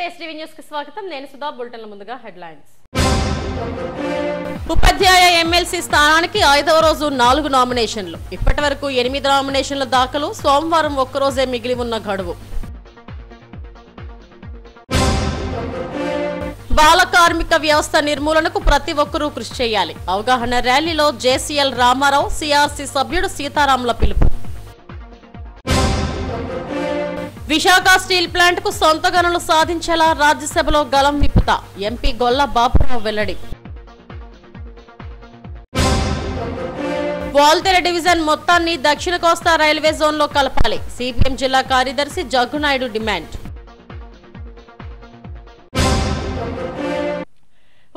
నమస్తే STV news కి స్వాగతం. నేను సుధా. బులెటిన్ల ముందుగా హెడ్లైన్స్. ఉపాధ్యాయ ఎమ్మెల్సీ స్థానానికి 5వ రోజు 4 నామినేషన్లు. ఇప్పటివరకు 8 నామినేషన్ల దాఖలు. సోమవారం ఒక్కరోజే మిగిలి ఉన్న గడువు. బాల కార్మిక వ్యవస్థ నిర్మూలనకు ప్రతి ఒక్కరూ కృషి చేయాలి. అవగాహన ర్యాలీలో జేసీఎల్ రామారావు, సిఆర్సీ సభ్యుడు సీతారాముల పిలుపు. విశాఖ స్టీల్ ప్లాంట్ కు సొంత గనులు సాధించేలా రాజ్యసభలో గలం విప్పుతా. ఎంపీ గొల్ల బాపురావు వెల్లడి. వాల్తెర డివిజన్ మొత్తాన్ని దక్షిణ కోస్తా రైల్వే జోన్ లో కలపాలి. సిపిఎం జిల్లా కార్యదర్శి జగ్గునాయుడు డిమాండ్.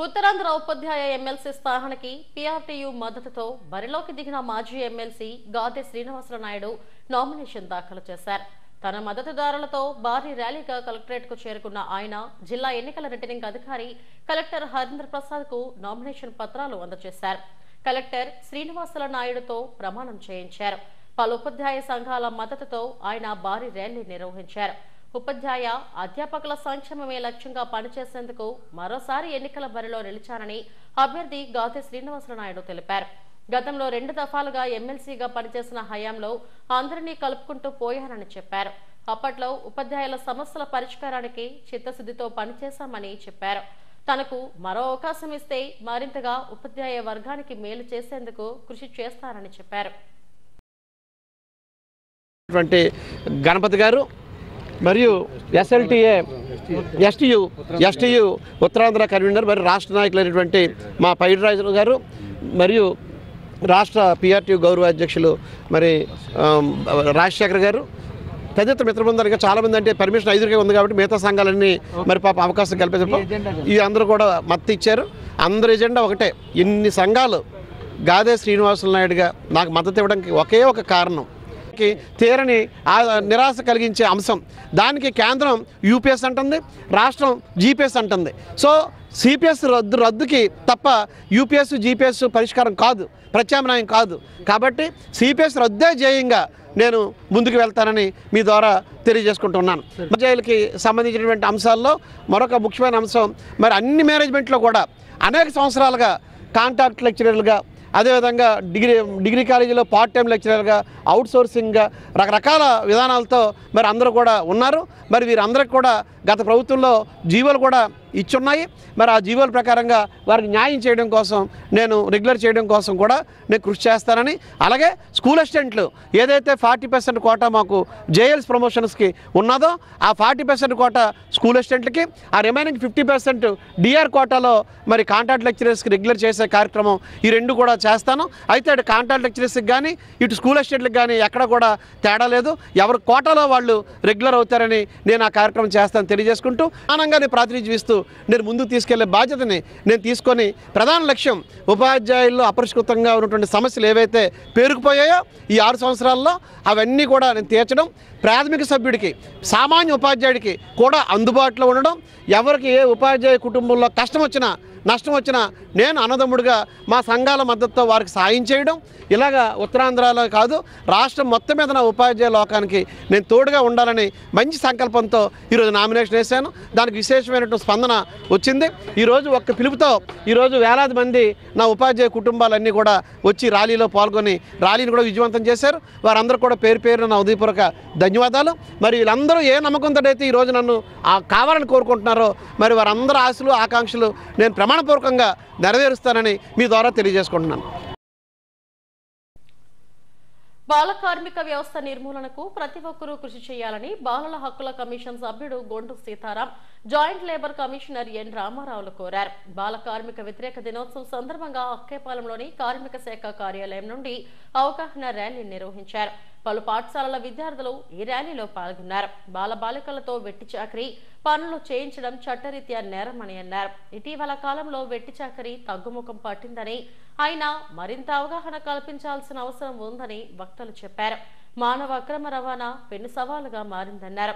ఉత్తరాంధ్ర ఉపాధ్యాయ ఎమ్మెల్సీ స్థానానికి పీఆర్టీయూ మద్దతుతో బరిలోకి దిగిన మాజీ ఎమ్మెల్సీ గాదె శ్రీనివాస నాయుడు నామినేషన్ దాఖలు చేశారు. తన మద్దతుదారులతో భారీ ర్యాలీగా కలెక్టరేట్ కు చేరుకున్న ఆయన జిల్లా ఎన్నికల రిటర్నింగ్ అధికారి కలెక్టర్ హరీంద్ర ప్రసాద్ కు నామినేషన్ పత్రాలు అందజేశారు. కలెక్టర్ శ్రీనివాసుల నాయుడుతో ప్రమాణం చేయించారు. పలు ఉపాధ్యాయ సంఘాల మద్దతుతో ఆయన భారీ ర్యాలీ నిర్వహించారు. ఉపాధ్యాయ అధ్యాపకుల సంక్షేమమే లక్ష్యంగా పనిచేసేందుకు మరోసారి ఎన్నికల బరిలో నిలిచారని అభ్యర్థి గాదె శ్రీనివాసుల నాయుడు తెలిపారు. గతంలో 2 దఫాలుగా ఎమ్మెల్సీగా పనిచేసిన హయాంలో అందరినీ కలుపుకుంటూ పోయారని చెప్పారు. అప్పట్లో ఉపాధ్యాయుల సమస్యల పరిష్కారానికి చిత్తశుద్ధితో పనిచేశామని చెప్పారు. తనకు మరో అవకాశం ఇస్తే మరింతగా ఉపాధ్యాయ వర్గానికి మేలు చేసేందుకు కృషి చేస్తారని చెప్పారు. గణపతి గారు మరియు ఎస్ఎల్టీఏ ఎస్టీయు ఉత్తరాంధ్ర కన్వీనర్ మరియు రాష్ట్ర నాయకులైనటువంటి మా పైడిరాజు గారు మరియు రాష్ట్ర పీఆర్టీయూ గౌరవ అధ్యక్షులు మరి రాజశేఖర్ గారు తదితర మిత్రబృందానికి చాలామంది అంటే పర్మిషన్ 5కే ఉంది కాబట్టి మిగతా సంఘాలన్నీ మరి పాప అవకాశం కల్పించడం ఈ అందరూ కూడా మద్దతు ఇచ్చారు. అందరి ఎజెండా ఒకటే. ఇన్ని సంఘాలు గాదె శ్రీనివాసుల నాయుడుగా నాకు మద్దతు ఇవ్వడానికి ఒకే ఒక కారణం, తీరని నిరాశ కలిగించే అంశం. దానికి కేంద్రం యూపీఎస్ అంటుంది, రాష్ట్రం జీపీఎస్ అంటుంది. సో సిపిఎస్ రద్దుకి తప్ప యూపీఎస్ జీపీఎస్ పరిష్కారం కాదు, ప్రత్యామ్నాయం కాదు. కాబట్టి సిపిఎస్ రద్దే ధ్యేయంగా నేను ముందుకు వెళ్తానని మీ ద్వారా తెలియజేసుకుంటున్నాను. ఉపాధ్యాయులకి సంబంధించినటువంటి అంశాల్లో మరొక ముఖ్యమైన అంశం, మరి అన్ని మేనేజ్మెంట్లో కూడా అనేక సంవత్సరాలుగా కాంట్రాక్ట్ లెక్చరర్లుగా, అదేవిధంగా డిగ్రీ కాలేజీలో పార్ట్ టైం లెక్చరర్గా, అవుట్సోర్సింగ్గా రకరకాల విధానాలతో మరి అందరూ కూడా ఉన్నారు. మరి వీరందరికీ కూడా గత ప్రభుత్వంలో జీవోలు కూడా ఇచ్చున్నాయి. మరి ఆ జీవోల ప్రకారంగా వారికి న్యాయం చేయడం కోసం, నేను రెగ్యులర్ చేయడం కోసం కూడా నేను కృషి చేస్తానని, అలాగే స్కూల్ అసిస్టెంట్లు ఏదైతే 40% కోటా మాకు జేఎల్స్ ప్రమోషన్స్కి ఉన్నదో ఆ 40% కోటా స్కూల్ అసిస్టెంట్లకి, ఆ రిమైనింగ్ 50% డిఆర్ కోటాలో మరి కాంట్రాక్ట్ లెక్చరర్స్కి రెగ్యులర్ చేసే కార్యక్రమం ఈ 2 కూడా చేస్తాను. అయితే అటు కాంట్రాక్ట్ లెక్చరర్స్కి కానీ ఇటు స్కూల్ అసిస్టెంట్లకు కానీ ఎక్కడ కూడా తేడా లేదు. ఎవరి కోటాలో వాళ్ళు రెగ్యులర్ అవుతారని నేను ఆ కార్యక్రమం చేస్తాను తెలియజేసుకుంటూ, ఆనందంగా ప్రాతినిధ్యం ఇస్తూ నేను ముందుకు తీసుకెళ్లే బాధ్యతని నేను తీసుకొని, ప్రధాన లక్ష్యం ఉపాధ్యాయుల్లో అపరిష్కృతంగా ఉన్నటువంటి సమస్యలు ఏవైతే పేరుకుపోయాయో ఈ 6 సంవత్సరాల్లో అవన్నీ కూడా నేను తీర్చడం, ప్రాథమిక సభ్యుడికి సామాన్య ఉపాధ్యాయుడికి కూడా అందుబాటులో ఉండడం, ఎవరికి ఏ ఉపాధ్యాయ కుటుంబంలో కష్టం వచ్చినా నష్టం వచ్చినా నేను అన్నదమ్ముడిగా మా సంఘాల మద్దతుతో వారికి సాయం చేయడం, ఇలాగా ఉత్తరాంధ్రలో కాదు రాష్ట్రం మొత్తం మీద నా ఉపాధ్యాయ లోకానికి నేను తోడుగా ఉండాలని మంచి సంకల్పంతో ఈరోజు నామినేషన్ వేశాను. దానికి విశేషమైనటువంటి స్పందన వచ్చింది. ఈరోజు ఒక్క పిలుపుతో ఈరోజు వేలాది మంది నా ఉపాధ్యాయ కుటుంబాలన్నీ కూడా వచ్చి ర్యాలీలో పాల్గొని ర్యాలీని కూడా విజయవంతం చేశారు. వారందరూ కూడా పేరు పేరున నా ఉదయపూర్వక ధన్యవాదాలు. మరి వీళ్ళందరూ ఏ నమ్మకంతో అయితే ఈరోజు నన్ను కావాలని కోరుకుంటున్నారో మరి వారందరూ ఆశలు ఆకాంక్షలు నేను ప్రమాణపూర్వకంగా నెరవేరుస్తానని మీ ద్వారా తెలియజేసుకుంటున్నాను. బాల కార్మిక వ్యవస్థ నిర్మూలనకు ప్రతి ఒక్కరూ కృషి చేయాలని బాలల హక్కుల కమిషన్ సభ్యుడు Gondu Sitaram, joint labour commissioner N రామారావులు కోరారు. బాల కార్మిక వ్యతిరేక దినోత్సవం సందర్భంగా అక్కేపాలెంలోని కార్మిక శాఖ కార్యాలయం నుండి అవగాహన ర్యాలీ నిర్వహించారు. పలు పాఠశాలల విద్యార్థులు ఈ ర్యాలీలో పాల్గొన్నారు. బాలబాలికలతో వెట్టి చాకరీ పనులు చేయించడం చట్టరీత్యా నేరమని అన్నారు. ఇటీవల కాలంలో వెట్టి చాకరీ తగ్గుముఖం పట్టిందని, అయినా మరింత అవగాహన కల్పించాల్సిన అవసరం ఉందని వక్తలు చెప్పారు. మానవ అక్రమ రవాణా పెను సవాలుగా మారిందన్నారు.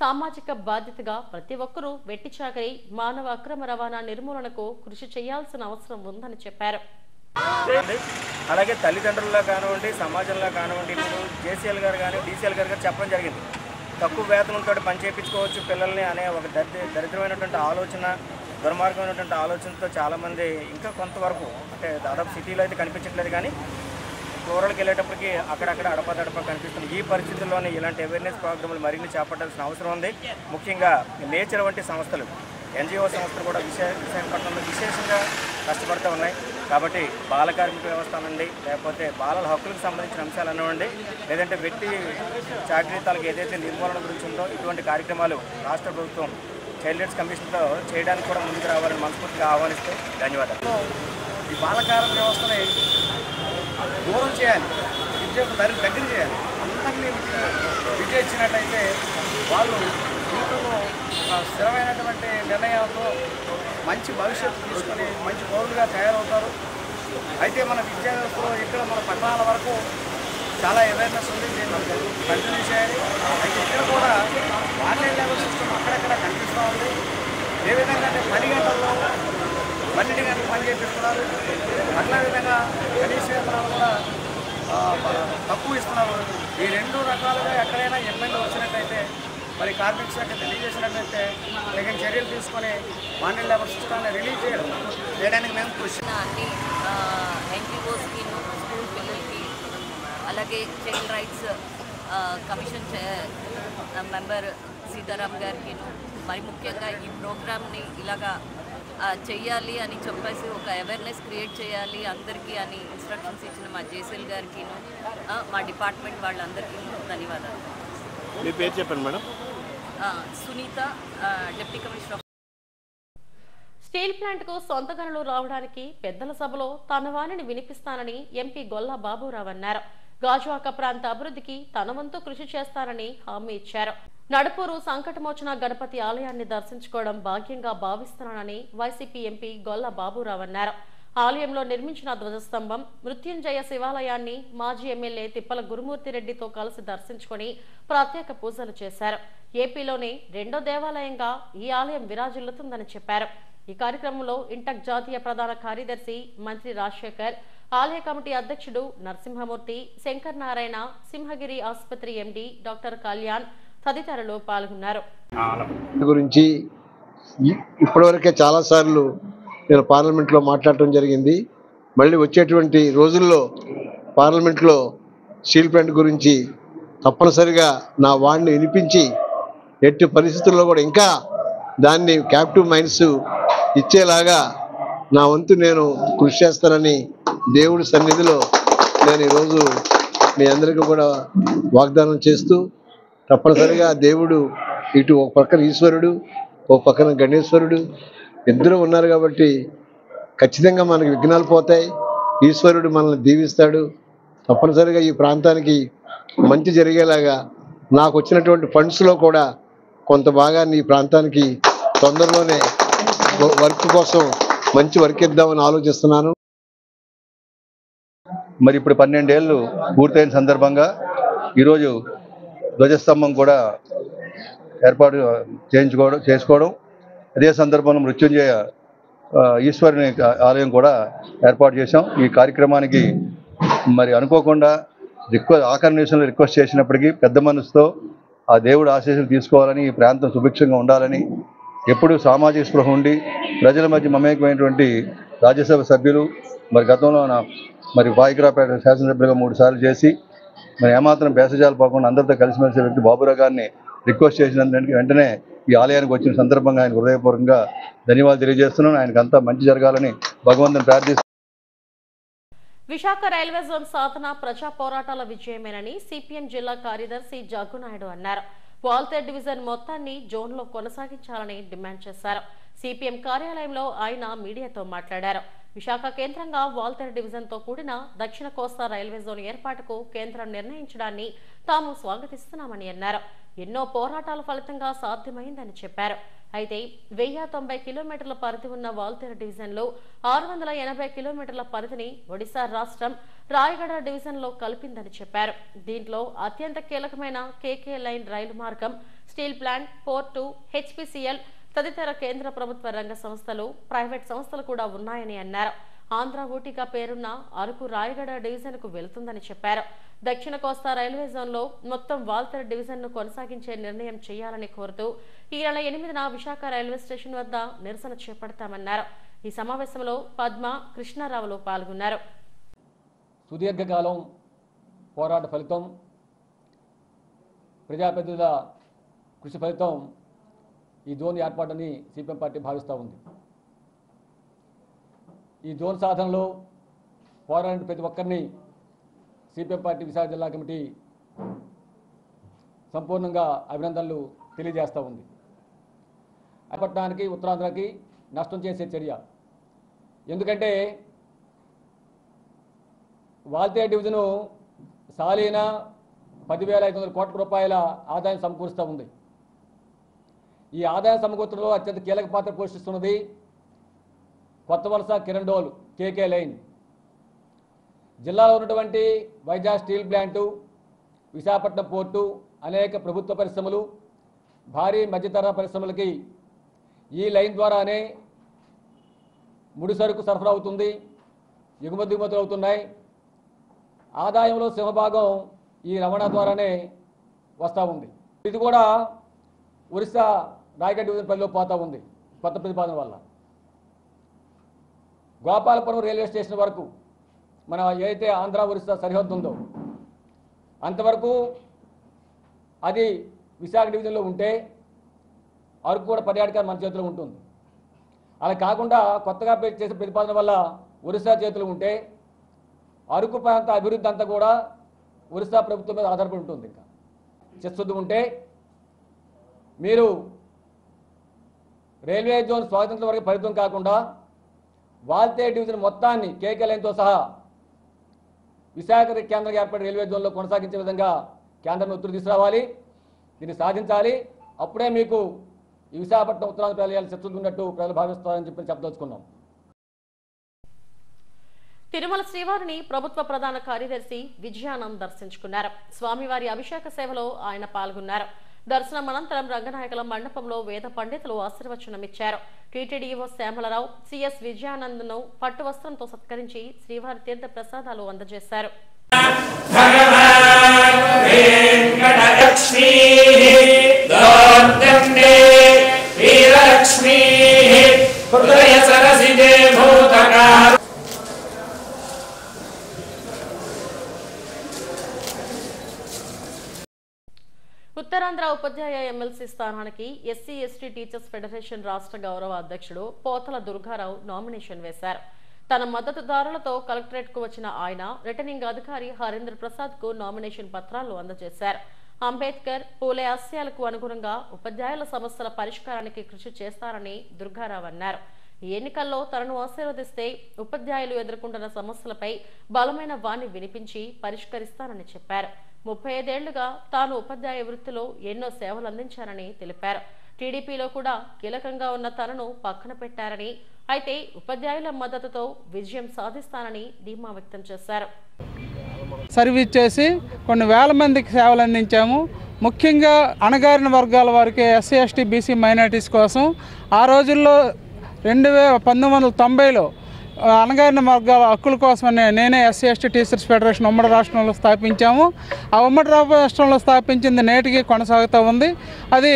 సామాజిక బాధ్యతగా ప్రతి ఒక్కరూ వెట్టి చాకరీ, మానవ అక్రమ రవాణా నిర్మూలనకు కృషి చేయాల్సిన అవసరం ఉందని చెప్పారు. అలాగే తల్లిదండ్రుల్లో కానివ్వండి, సమాజంలో కానివ్వండి, జేసీఎల్ గారు కానీ డీసీఎల్ గారు చెప్పడం జరిగింది. తక్కువ వేతనంతో పని చేయించుకోవచ్చు పిల్లల్ని అనే ఒక దరిద్రమైనటువంటి ఆలోచన, దుర్మార్గమైనటువంటి ఆలోచనతో చాలామంది ఇంకా కొంతవరకు అంటే దాదాపు సిటీలో అయితే కనిపించట్లేదు, కానీ రూరల్కి వెళ్ళేటప్పటికి అక్కడక్కడ అడపదడప కనిపిస్తుంది. ఈ పరిస్థితుల్లోనే ఇలాంటి అవేర్నెస్ ప్రోగ్రాములు మరిన్ని చేపట్టాల్సిన అవసరం ఉంది. ముఖ్యంగా నేచర్ వంటి సంస్థలు, ఎన్జిఓ సంస్థలు కూడా విశాఖపట్నంలో విశేషంగా కష్టపడుతూ ఉన్నాయి. కాబట్టి బాల కార్మిక వ్యవస్థ అనండి, లేకపోతే బాలల హక్కులకు సంబంధించిన అంశాలు అనివ్వండి, లేదంటే వ్యక్తి చాకరీతాలకు ఏదైతే నిర్మూలన గురించి ఉందో ఇటువంటి కార్యక్రమాలు రాష్ట్ర ప్రభుత్వం చైల్డ్ రైట్స్ కమిషన్తో చేయడానికి కూడా ముందుకు రావాలని మనస్ఫూర్తిగా ఆహ్వానిస్తూ ధన్యవాదాలు. ఈ బాల కార్మిక వ్యవస్థని దూరం చేయాలి, విద్యకు దగ్గర చేయాలి. అందరినీ విద్య ఇచ్చినట్లయితే వాళ్ళు జీవితంలో స్థిరమైనటువంటి నిర్ణయాలతో మంచి భవిష్యత్తు తీసుకొని మంచి పౌరులుగా తయారవుతారు. అయితే మన విద్యా వ్యవస్థలో ఇక్కడ మన పట్టణాల వరకు చాలా అవేర్నెస్ ఉంది, దీన్ని కంటిన్యూ చేయాలి. అయితే ఇక్కడ కూడా ఆన్లైన్ లెవెల్ సిస్టమ్ అక్కడక్కడ కనిపిస్తూ ఉంది. ఏ విధంగా అంటే 10 గంటల్లో 12 గంటలు పని చేపిస్తున్నారు. అట్లా విధంగా కనీస వేతనాలు కూడా తక్కువ ఇస్తున్నారు. ఈ 2 రకాలుగా ఎక్కడైనా ఇబ్బంది వచ్చినట్టయితే మరి కార్మిక శాఖ తెలియజేసినట్లయితే తగిన చర్యలు తీసుకొని ఆన్లైన్ లేబర్ సిస్టాన్ని రిలీజ్ చేయడానికి మేము కృషి. అన్ని ఎన్జిఓస్కి, స్కూల్ పిల్లలకి, అలాగే child rights commission member Sitaram గారికి, మరి ముఖ్యంగా ఈ ప్రోగ్రామ్ని ఇలాగా చెయ్యాలి అని చెప్పేసి ఒక అవేర్నెస్ క్రియేట్ చేయాలి అందరికీ అని ఇన్స్ట్రక్షన్స్ ఇచ్చిన మా జేసీఎల్ గారికి, మా డిపార్ట్మెంట్ వాళ్ళందరికీ ధన్యవాదాలు. మీ పేరు చెప్పండి madam. Sunitha, deputy commissioner. Steel ప్లాంట్కు సొంత గనులు రావడానికి పెద్దల సభలో తన వాణిని వినిపిస్తానని ఎంపీ గొల్లా బాబురావు అన్నారు. గాజువాక ప్రాంత అభివృద్ధికి తన వంతు కృషి చేస్తానని హామీ ఇచ్చారు. నడుపూరు సంకటమోచన గణపతి ఆలయాన్ని దర్శించుకోవడం భాగ్యంగా భావిస్తున్నానని వైసీపీ ఎంపీ గొల్లా బాబురావు అన్నారు. ఆలయంలో నిర్మించిన ధ్వజస్తంభం, మృత్యుంజయ శివాలయాన్ని మాజీ ఎమ్మెల్యే తిప్పల గురుమూర్తిరెడ్డితో కలిసి దర్శించుకుని ప్రత్యేక పూజలు చేశారు. ఏపీలోనే 2వ దేవాలయంగా ఈ ఆలయం విరాజిల్లుతుందని చెప్పారు. ఈ కార్యక్రమంలో ఇంటక్ జాతీయ ప్రధాన కార్యదర్శి మంత్రి రాజశేఖర్, ఆలయ కమిటీ అధ్యక్షుడు నరసింహమూర్తి, శంకర్ నారాయణ, సింహగిరి ఆసుపత్రి ఎండి డాక్టర్ కళ్యాణ్ తదితరులు పాల్గొన్నారు. గురించి ఇప్పటివరకే చాలాసార్లు నేను పార్లమెంట్లో మాట్లాడటం జరిగింది. మళ్ళీ వచ్చేటువంటి రోజుల్లో పార్లమెంట్లో స్టీల్ ప్లాంట్ గురించి తప్పనిసరిగా నా వాడిని వినిపించి ఎట్టి పరిస్థితుల్లో కూడా ఇంకా దాన్ని క్యాప్టివ్ మైండ్స్ ఇచ్చేలాగా నా వంతు నేను కృషి చేస్తానని దేవుడి సన్నిధిలో నేను ఈరోజు మీ అందరికీ కూడా వాగ్దానం చేస్తూ, తప్పనిసరిగా దేవుడు ఇటు ఒక పక్కన ఈశ్వరుడు, ఒక పక్కన గణేశ్వరుడు ఇద్దరు ఉన్నారు కాబట్టి ఖచ్చితంగా మనకి విఘ్నాలు పోతాయి. ఈశ్వరుడు మనల్ని దీవిస్తాడు. తప్పనిసరిగా ఈ ప్రాంతానికి మంచి జరిగేలాగా నాకు వచ్చినటువంటి ఫండ్స్లో కూడా కొంత భాగాన్ని ఈ ప్రాంతానికి తొందరలోనే వర్క్ కోసం మంచి వర్క్ ఇద్దామని ఆలోచిస్తున్నాను. మరి ఇప్పుడు 12 ఏళ్ళు పూర్తయిన సందర్భంగా ఈరోజు ధ్వజస్తంభం కూడా ఏర్పాటు చేసుకోవడం, అదే సందర్భంలో మృత్యుంజయ ఈశ్వరుని ఆలయం కూడా ఏర్పాటు చేశాం. ఈ కార్యక్రమానికి మరి అనుకోకుండా ఆఖరి నిమిషంలో రిక్వెస్ట్ చేసినప్పటికీ పెద్ద మనసుతో ఆ దేవుడు ఆశీస్సులు తీసుకోవాలని, ఈ ప్రాంతం సుభిక్షంగా ఉండాలని, ఎప్పుడు సామాజిక స్పృహ ఉండి ప్రజల మధ్య మమేకమైనటువంటి రాజ్యసభ సభ్యులు, మరి గతంలో మరి వాయికరాపేట శాసనసభ్యులుగా 3 సార్లు చేసి మరి ఏమాత్రం భేషజాలు పోకుండా అందరితో కలిసిమెలిసే వ్యక్తి బాబురావు గారిని రిక్వెస్ట్ చేసిన వెంటనే ఈ ఆలయానికి వచ్చిన సందర్భంగా ఆయన హృదయపూర్వకంగా ధన్యవాదాలు తెలియజేస్తున్నాను. ఆయనకు అంతా మంచి జరగాలని భగవంతుని ప్రార్థిస్తున్నాను. విశాఖ రైల్వే జోన్ సాధన ప్రజా పోరాటాల విజయమేనని సిపిఎం జిల్లా కార్యదర్శి జగ్గునాయుడు అన్నారు. వాల్తేర్ డివిజన్ మొత్తాన్ని జోన్లో కొనసాగించాలని డిమాండ్ చేశారు. సిపిఎం కార్యాలయంలో ఆయన మీడియాతో మాట్లాడారు. విశాఖ కేంద్రంగా వాల్తేర్ డివిజన్తో కూడిన దక్షిణ కోస్తా రైల్వే జోన్ ఏర్పాటుకు కేంద్రం నిర్ణయించడాన్ని తాము స్వాగతిస్తున్నామని అన్నారు. ఎన్నో పోరాటాల ఫలితంగా సాధ్యమైందని చెప్పారు. అయితే 1090 కిలోమీటర్ల పరిధి ఉన్న వాల్తేరు డివిజన్లో 680 కిలోమీటర్ల పరిధిని ఒడిశా రాష్ట్రం రాయగడ డివిజన్లో కలిపిందని చెప్పారు. దీంట్లో అత్యంత కీలకమైన కేకే లైన్ రైలు మార్గం, స్టీల్ ప్లాంట్, పోర్టు, హెచ్పిసిఎల్ తదితర కేంద్ర ప్రభుత్వ రంగ సంస్థలు, ప్రైవేట్ సంస్థలు కూడా ఉన్నాయని అన్నారు. ఆంధ్ర ఊటీగా పేరున్న అరకు రాయగడ డివిజన్కు వెళుతుందని చెప్పారు. దక్షిణ కోస్తా రైల్వే జోన్లో మొత్తం వాల్తేరు డివిజన్ను కొనసాగించే నిర్ణయం చేయాలని కోరుతూ ఈ నెల 8న విశాఖ రైల్వే స్టేషన్ వద్ద నిరసన చేపడతామన్నారు. ఈ సమావేశంలో పద్మ, కృష్ణారావులు పాల్గొన్నారు. సుదీర్ఘకాలం పోరాట ఫలితం, ప్రజాప్రతినిధుల కృషి ఫలితం ఈ జోన్ ఏర్పాటుని సిపిఎం పార్టీ భావిస్తూ ఉంది. ఈ జోన్ సాధనలో పోరాడిన ప్రతి ఒక్కరిని సిపిఎం పార్టీ విశాఖ జిల్లా కమిటీ సంపూర్ణంగా అభినందనలు తెలియజేస్తూ ఉంది. పట్టణానికి, ఉత్తరాంధ్రకి నష్టం చేసే చర్య. ఎందుకంటే వాల్తేరు డివిజను సాలీన 10,500 కోట్ల రూపాయల ఆదాయం సమకూరుస్తూ ఉంది. ఈ ఆదాయం సమకూర్చడంలో అత్యంత కీలక పాత్ర పోషిస్తున్నది కొత్త వలస కిరణ్ కేకే లైన్. జిల్లాలో ఉన్నటువంటి Vizag steel plant, Visakhapatnam port, అనేక ప్రభుత్వ పరిశ్రమలు, భారీ మధ్యతరహా పరిశ్రమలకి ఈ లైన్ ద్వారానే ముడి సరుకు సరఫరా అవుతుంది, ఎగుమతి దిగుమతులు అవుతున్నాయి. ఆదాయంలో సింహభాగం ఈ రవాణా ద్వారానే వస్తూ ఉంది. ఇది కూడా ఒరిస్సా రాయగఢ్ డివిజన్ పరిధిలో పోతూ ఉంది కొత్త ప్రతిపాదన వల్ల. గోపాలపురం రైల్వే స్టేషన్ వరకు మన ఏదైతే ఆంధ్ర ఒరిస్సా సరిహద్దు ఉందో అంతవరకు అది విశాఖ డివిజన్లో ఉంటే అరకు కూడా పర్యాటక మన చేతిలో ఉంటుంది. అలా కాకుండా కొత్తగా చేసే ప్రతిపాదన వల్ల ఒరిస్సా చేతులు ఉంటే అరకు ప్రాంత అభివృద్ధి అంతా కూడా ఒరిస్సా ప్రభుత్వం మీద ఆధారపడి ఉంటుంది. ఇంకా చిత్తశుద్ధి ఉంటే మీరు రైల్వే జోన్ స్వాతంత్రం వరకు పరిమితం కాకుండా వాల్తేరు డివిజన్ మొత్తాన్ని కేకే లైన్తో సహా విశాఖ కేంద్రంగా ఏర్పడే రైల్వే జోన్లో కొనసాగించే విధంగా కేంద్రం ఒత్తిడి తీసుకురావాలి. దీన్ని సాధించాలి. అప్పుడే మీకు ఈ విశాఖపట్నం ఉత్తరాంధ్ర ప్రజలు చిత్తశుద్ధి ఉన్నట్టు ప్రజలు భావిస్తారని చెప్పి చెప్పదలుచుకున్నాం. తిరుమల శ్రీవారిని ప్రభుత్వ ప్రధాన కార్యదర్శి విజయానంద్ దర్శించుకున్నారు. స్వామివారి అభిషేక సేవలో ఆయన పాల్గొన్నారు. దర్శనం అనంతరం రంగనాయకుల మండపంలో వేద పండితులు ఆశీర్వచనమిచ్చారు. టీటీడీఓ శ్యామలరావు సిఎస్ విజయానంద్ను పట్టు వస్త్రంతో సత్కరించి శ్రీవారి తీర్థ ప్రసాదాలు అందజేశారు. ఉత్తరాంధ్ర ఉపాధ్యాయ ఎమ్మెల్సీ స్థానానికి ఎస్సీ ఎస్టీ టీచర్స్ ఫెడరేషన్ రాష్ట్ర గౌరవ అధ్యక్షుడు పోతల దుర్గారావు నామినేషన్ వేశారు. తన మద్దతుదారులతో కలెక్టరేట్ కు వచ్చిన ఆయన రిటర్నింగ్ అధికారి హరేంద్ర ప్రసాద్ కు నామినేషన్ పత్రాలు అందజేశారు. అంబేద్కర్, పూలే ఆశయాలకు అనుగుణంగా ఉపాధ్యాయుల సమస్యల పరిష్కారానికి కృషి చేస్తారని దుర్గారావు అన్నారు. ఈ ఎన్నికల్లో తనను ఆశీర్వదిస్తే ఉపాధ్యాయులు ఎదుర్కొంటున్న సమస్యలపై బలమైన వాణి వినిపించి పరిష్కరిస్తానని చెప్పారు. 35 ఏళ్లుగా తాను ఉపాధ్యాయ వృత్తిలో ఎన్నో సేవలు అందించారని తెలిపారు. టీడీపీలో కూడా కీలకంగా ఉన్న తనను పక్కన పెట్టారని, అయితే ఉపాధ్యాయుల మద్దతుతో విజయం సాధిస్తానని ధీమా వ్యక్తం చేశారు. సర్వీస్ చేసి కొన్ని వేల మందికి సేవలు అందించాము. ముఖ్యంగా అణగారిన వర్గాల వారికి, ఎస్సీ ఎస్టీ బీసీ మైనారిటీస్ కోసం ఆ రోజుల్లో 1990లో అణగారిన వర్గాల హక్కుల కోసమని నేనే ఎస్సీ ఎస్టీ టీచర్స్ ఫెడరేషన్ ఉమ్మడి రాష్ట్రంలో స్థాపించాము. ఆ ఉమ్మడి రాష్ట్రంలో స్థాపించింది నేటికి కొనసాగుతూ ఉంది. అది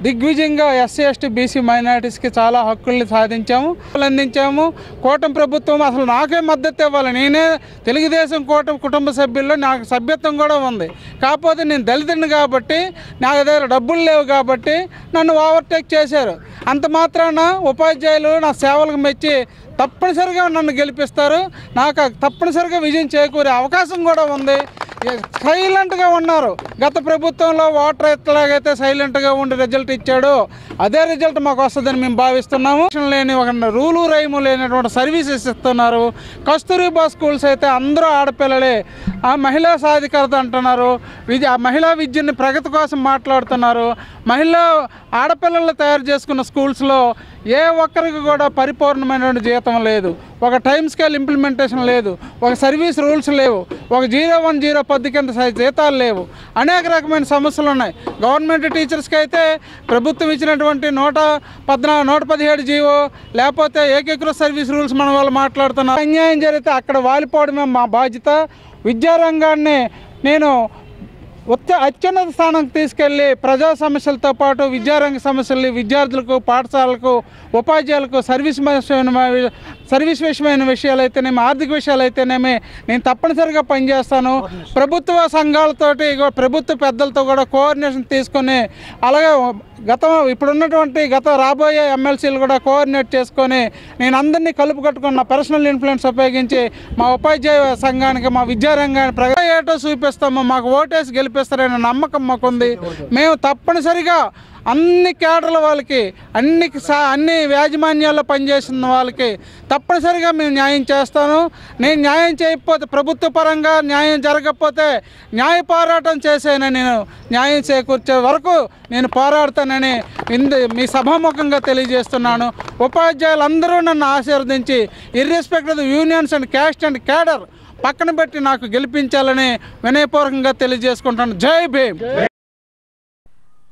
దిగ్విజయంగా ఎస్సీ ఎస్టీ బీసీ మైనారిటీస్కి చాలా హక్కుల్ని సాధించాము, అందించాము. కూటమి ప్రభుత్వం అసలు నాకే మద్దతు ఇవ్వాలి, నేనే తెలుగుదేశం కూటమి కుటుంబ సభ్యుల్లో నాకు సభ్యత్వం కూడా ఉంది. కాకపోతే నేను దళితుడిని కాబట్టి, నా దగ్గర డబ్బులు లేవు కాబట్టి నన్ను ఓవర్టేక్ చేశారు. అంత మాత్రాన ఉపాధ్యాయులు నా సేవలకు మెచ్చి తప్పనిసరిగా నన్ను గెలిపిస్తారు. నాకు తప్పనిసరిగా విజయం చేకూరే అవకాశం కూడా ఉంది. సైలెంట్గా ఉన్నారు. గత ప్రభుత్వంలో ఓటర్ ఎట్లాగైతే సైలెంట్గా ఉండి రిజల్ట్ ఇచ్చాడో అదే రిజల్ట్ మాకు వస్తుందని మేము భావిస్తున్నాము. లేని ఒక రూలు రైము లేనటువంటి సర్వీసెస్ ఇస్తున్నారు. కస్తూరిబా స్కూల్స్ అయితే అందరూ ఆడపిల్లలే. ఆ మహిళా సాధికారత అంటున్నారు. మహిళా విద్యని ప్రగతి కోసం మాట్లాడుతున్నారు. మహిళా ఆడపిల్లలు తయారు చేసుకున్న స్కూల్స్లో ఏ ఒక్కరికి కూడా పరిపూర్ణమైనటువంటి జీతం లేదు, ఒక టైం స్కేల్ ఇంప్లిమెంటేషన్ లేదు, ఒక సర్వీస్ రూల్స్ లేవు, ఒక 010 పద్ధతి కింద జీతాలు లేవు. అనేక రకమైన సమస్యలు ఉన్నాయి. గవర్నమెంట్ టీచర్స్కి అయితే ప్రభుత్వం ఇచ్చినటువంటి 117 జీవో లేకపోతే ఏకీకృత సర్వీస్ రూల్స్ మన వాళ్ళు మాట్లాడుతున్నారు. అన్యాయం జరిగితే అక్కడ వాలిపోవడమే మా బాధ్యత. విద్యారంగాన్ని నేను అత్యున్నత స్థానానికి తీసుకెళ్ళి ప్రజా సమస్యలతో పాటు విద్యారంగ సమస్యలు, విద్యార్థులకు, పాఠశాలకు, ఉపాధ్యాయులకు సర్వీస్ విషయమైన విషయాలు అయితేనేమి, ఆర్థిక విషయాలు అయితేనేమి నేను తప్పనిసరిగా పనిచేస్తాను. ప్రభుత్వ సంఘాలతోటి, ప్రభుత్వ పెద్దలతో కూడా కోఆర్డినేషన్ తీసుకొని, అలాగే ఇప్పుడున్నటువంటి రాబోయే ఎమ్మెల్సీలు కూడా కోఆర్డినేట్ చేసుకొని నేను అందరినీ కలుపుకట్టుకున్న పర్సనల్ ఇన్ఫ్లుయెన్స్ ఉపయోగించి మా ఉపాధ్యాయ సంఘానికి, మా విద్యారంగానికి ప్రజా ఏటో చూపిస్తాము. మాకు ఓటేసి గెలిపిస్తారనే నమ్మకం మాకుంది. మేము తప్పనిసరిగా అన్ని కేడర్ల వాళ్ళకి, అన్ని యాజమాన్యాల్లో పనిచేసిన వాళ్ళకి తప్పనిసరిగా మేము న్యాయం చేస్తాను. నేను న్యాయం చేయకపోతే, ప్రభుత్వ పరంగా న్యాయం జరగకపోతే న్యాయ పోరాటం చేసేనని, నేను న్యాయం చేకూర్చే వరకు నేను పోరాడతానని మీ సభాముఖంగా తెలియజేస్తున్నాను. ఉపాధ్యాయులందరూ నన్ను ఆశీర్వదించి irrespective of unions and caste and cadre పక్కన పెట్టి నాకు గెలిపించాలని వినయపూర్వకంగా తెలియజేసుకుంటాను. జై భీమ్.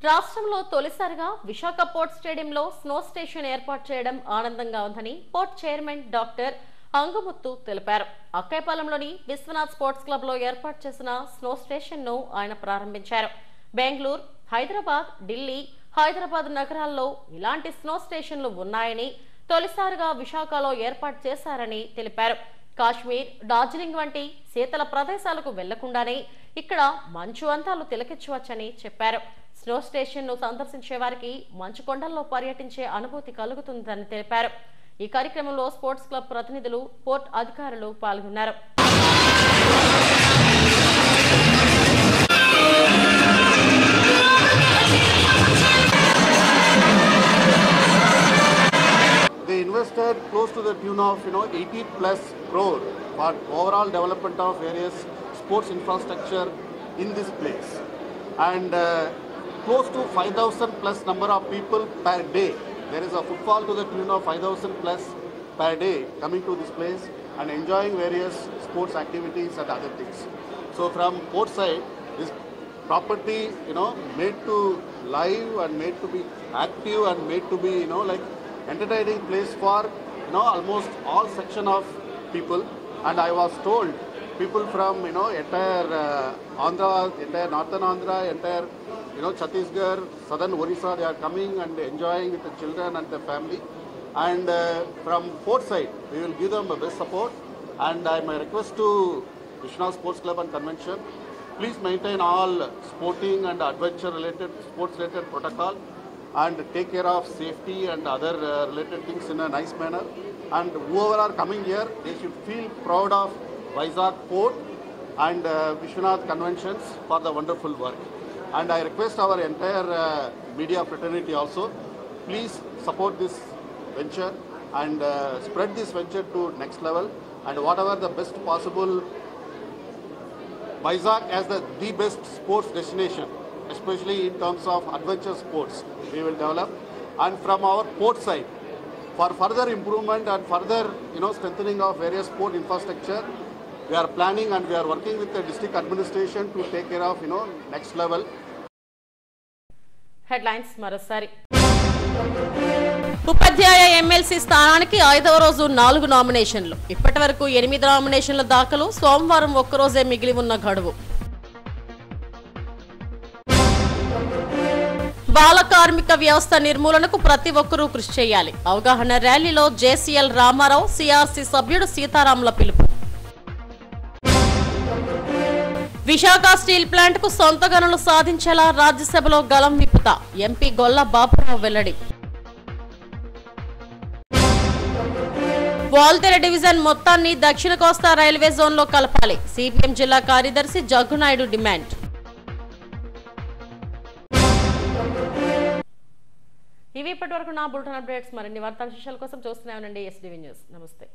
రాష్ట్రంలో తొలిసారిగా విశాఖ పోర్ట్ స్టేడియంలో స్నో స్టేషన్ ఏర్పాటు చేయడం ఆనందంగా ఉందని పోర్ట్ చైర్మన్ డాక్టర్ అంగముత్తు తెలిపారు. అక్కైపాలెంలోని విశ్వనాథ్ స్పోర్ట్స్ క్లబ్ లో ఏర్పాటు చేసిన స్నో స్టేషన్ ను ఆయన ప్రారంభించారు. బెంగళూరు, హైదరాబాద్, ఢిల్లీ, హైదరాబాద్ నగరాల్లో ఇలాంటి స్నో స్టేషన్లు ఉన్నాయని, తొలిసారిగా విశాఖలో ఏర్పాటు చేశారని తెలిపారు. కాశ్మీర్, డార్జిలింగ్ వంటి శీతల ప్రదేశాలకు వెళ్లకుండానే ఇక్కడ మంచు అందాలు తిలకించవచ్చని చెప్పారు. స్నో స్టేషన్ ను సందర్శించే వారికి మంచు కొండల్లో పర్యటించే అనుభూతి కలుగుతుందని తెలిపారు. ఈ కార్యక్రమంలో స్పోర్ట్స్ క్లబ్ ప్రతినిధులు, పోర్ట్ అధికారులు పాల్గొన్నారు. They invested close to the tune of 80+ crore for overall development of various sports infrastructure in this place, and close to 5,000+ number of people per day. There is a footfall to the tune of 5,000+ per day coming to this place and enjoying various sports activities and other things. So from port side, this property made to live and made to be active and made to be like entertaining place for almost all section of people. And I was told people from entire Andhra, entire northern Andhra, entire Chhattisgarh, southern Orissa, they are coming and enjoying with the children and the family. And from port side, we will give them the best support. And my request to Vishnu Sports Club and Convention, please maintain all sporting and adventure related, sports related protocol, and take care of safety and other related things in a nice manner. And whoever are coming here, they should feel proud of Vizag Port and Vishwanath Conventions for the wonderful work. And I request our entire media fraternity also, please support this venture and spread this venture to next level. And whatever the best possible, Vizag as the best sports destination, especially in terms of adventure sports, we will develop. And from our port side, for further improvement and further strengthening of various port infrastructure, we are planning and we are working with the district administration to take care of next level. Headlines మరోసారి. ఉపాధ్యాయ MLC స్థానానికి 5వ రోజు 4 నామినేషన్లు. ఇప్పటి వరకు 8 నామినేషన్ల దాఖలు. సోమవారం ఒక్కరోజే మిగిలి ఉన్న గడువు. బాల కార్మిక వ్యవస్థ నిర్మూలనకు ప్రతి ఒక్కరూ కృషి చేయాలి. అవగాహన ర్యాలీలో జేసీఎల్ రామారావు, సిఆర్సీ సభ్యుడు సీతారాంల పిలుపు. విశాఖ స్టీల్ ప్లాంట్ కు సొంత గనులు సాధించేలా రాజ్యసభలో గలం విప్పుతా. ఎంపీ గొల్ల బాపురావు వెల్లడి. వాల్తేరు డివిజన్ మొత్తాన్ని దక్షిణ కోస్తా రైల్వే జోన్ లో కలపాలి. సిపిఎం జిల్లా కార్యదర్శి జగ్గునాయుడు డిమాండ్. ఇవి ఇప్పటి వరకు నా బులెటిన్ అప్డేట్స్. మరిన్ని వార్తా విశేషాల కోసం చూస్తూనే ఉండండి ఎస్టీవీ న్యూస్. నమస్తే.